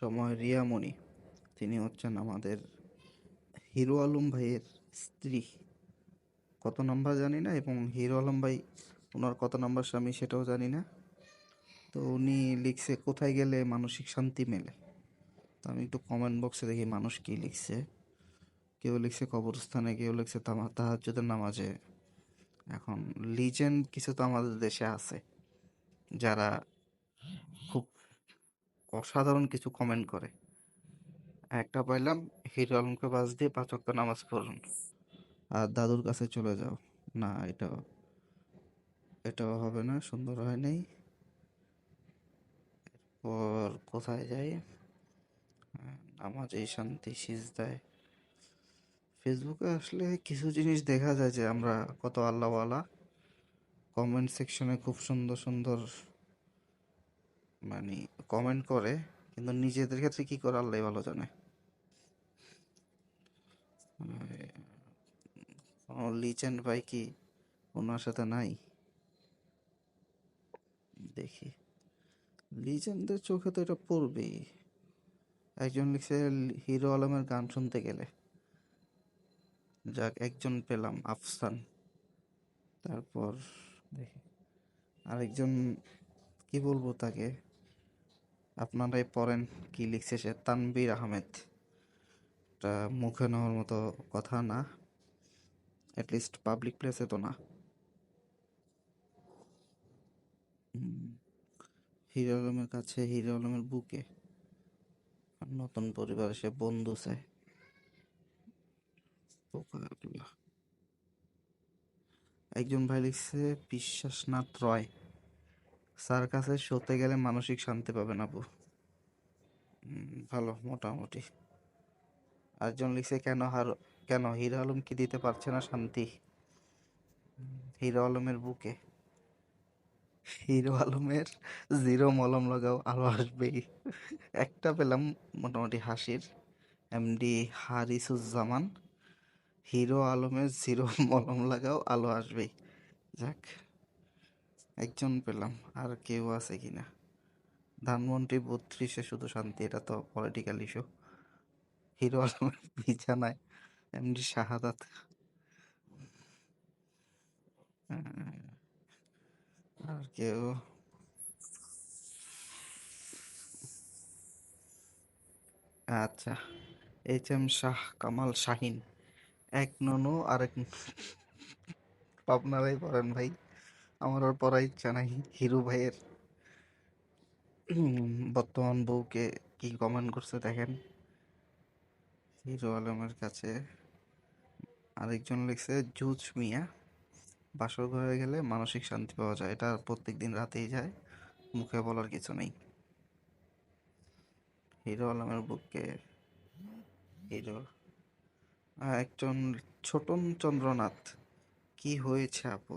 সময় রিয়ামণি, তিনি হচ্ছেন আমাদের হিরো আলম ভাইয়ের স্ত্রী। কত নাম্বার জানি না, এবং হিরো আলম ভাই ওনার কত নাম্বার স্বামী সেটাও জানি না। তো উনি লিখছে কোথায় গেলে মানসিক শান্তি মেলে। তো আমি একটু কমেন্ট বক্সে দেখি মানুষ কি লিখছে। কেউ লিখছে কবরস্থানে, কেউ লিখছে তাহাজ্জুদের নামাজে। এখন লিজেন্ড কিছু তো আমাদের দেশে আছে যারা খুব অসাধারণ কিছু কমেন্ট করে। একটা পাইলাম, হিরো আলমকে বাস দিয়ে 5 ওয়াক্ত নামাজ পড়ুন আর দাদুর কাছে চলে যাও। না, এটাও হবে না, সুন্দর হয় নাই। ওর কোথায় যাই, নামাজেই শান্তি সিজদায়। ফেসবুকে আসলে কিছু জিনিস দেখা যায় যে আমরা কত আল্লাহওয়ালা। কমেন্ট সেকশনে খুব সুন্দর সুন্দর মানে কমেন্ট করে, কিন্তু নিজেদের ক্ষেত্রে কি করে আল্লাহ ভালো জানে। লিজেন্ড ভাই কি ওনার সাথে নাই? দেখি, লিজেন্ডের চোখে তো এটা পড়বেই। একজন লিখছে হিরো আলমের গান শুনতে গেলে। যাক, একজন পেলাম, আফসান। তারপর দেখি আরেকজন, কি বলবো তাকে, আপনারাই পড়েন কি লিখছে সে। তানবীর আহমেদ, এটা মুখে নেওয়ার মতো কথা না, অ্যাটলিস্ট পাবলিক প্লেসে তো না। হিরো আলমের কাছে, হিরো আলমের বুকে নতুন পরিবার সে বন্ধু চায়। পোকা। একজন ভাই লিখছে বিশ্বাসনাথ রয়, স্যার কাছে শোতে গেলে মানসিক শান্তি পাবেন আপু। ভালো, মোটামুটি। আরেকজন লিখছে কেন হিরো আলম কি দিতে পারছে না শান্তি? হিরো আলমের বুকে, হিরো আলমের জিরো মলম লাগাও আলো আসবেই। একটা পেলাম মোটামুটি হাসির, এমডি হারিসুজ্জামান, হিরো আলমের জিরো মলম লাগাও আলো আসবেই। যাক, একজন পেলাম। আর কেউ আছে কিনা? ধানমন্ডি 32-এ শুধু শান্তি, এটা তো পলিটিক্যাল ইস্যু। হিরো আলমের বিছানায় এমডি শাহাদাত। আর কেউ? আচ্ছা, HM শাহ কামাল শাহিন, এক ননু আরেক আপনারাই পড়েন ভাই, আমার আর পড়ার ইচ্ছা নাই। হিরু ভাইয়ের বর্তমান বউকে কি কমেন্ট করছে দেখেন। হিরো আলমের কাছে আরেকজন লিখছে জুজ মিয়া, বাসর ঘরে গেলে মানসিক শান্তি পাওয়া যায়, এটা প্রত্যেক দিন রাতেই যায়, মুখে বলার কিছু নেই। হিরো আলমের বুকে হিরো। একজন ছোটন চন্দ্রনাথ, কি হয়েছে আপু?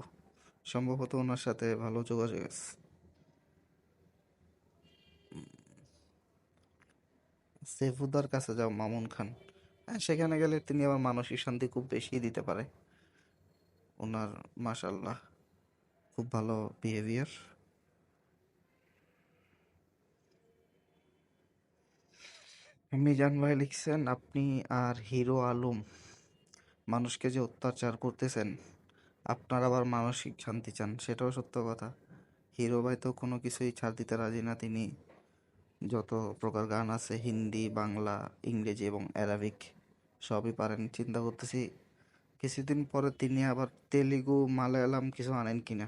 সম্ভবত ওনার সাথে ভালো যোগাযোগ আছে। সেফুদার কাছে যাও মামুন খান, হ্যাঁ সেখানে গেলে তিনি আবার মানসিক শান্তি খুব বেশি দিতে পারে। ওনার মাশাল্লাহ খুব ভালো বিহেভিয়ার। মিজান ভাই লিখছেন আপনি আর হিরো আলম মানুষকে যে অত্যাচার করতেছেন, আপনার আবার মানসিক শান্তি চান, সেটাও সত্য কথা। হিরো ভাই তো কোনো কিছুই ছাড় দিতে রাজি না। তিনি যত প্রকার গান আছে, হিন্দি, বাংলা, ইংরেজি এবং অ্যারাবিক সবই পারেন। চিন্তা করতেছি কিছুদিন পরে তিনি আবার তেলেগু, মালায়ালাম কিছু আনেন কিনা।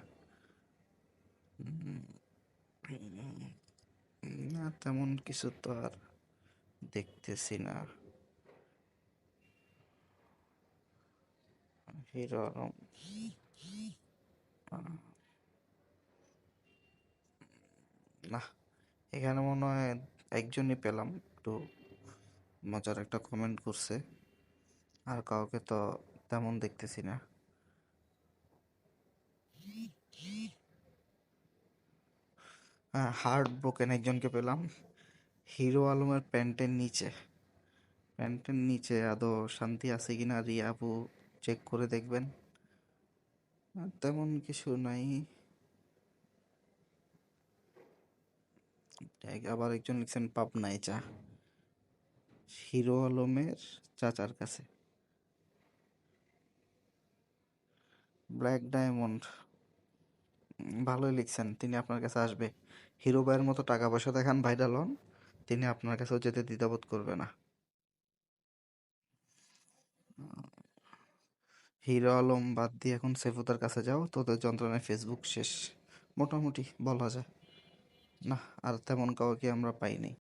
না, তেমন কিছু তো আর দেখতেছি না। হিরো আলম, না, এখানে মনে হয় একজনই পেলাম একটু মজার একটা কমেন্ট করছে, আর কাউকে তো তেমন দেখতেছি না। হ্যাঁ, হার্ট ব্রোকেন একজনকে পেলাম, হিরো আলমের প্যান্টের নিচে আদৌ শান্তি আছে কিনা রিয়া আপু চেক করে দেখবেন। আর তেমন কিছু নাই। আবার একজন লিখছেন পাবনায় চা, হিরো আলমের চাচার কাছে। ব্ল্যাক ডায়মন্ড, ভালোই লিখছেন। তিনি আপনার কাছে আসবে। হিরো ভাইয়ের মতো টাকা পয়সা দেখান, ভাইরাল হন, তিনি আপনার কাছেও যেতে দ্বিধাবোধ করবে না। হিরো আলম বাদ দিয়ে এখন সেফুতার কাছে যাও, তোদের যন্ত্রণায় ফেসবুক শেষ, মোটামুটি বলা যায়। না, আর তেমন কাউকে আমরা পাইনি।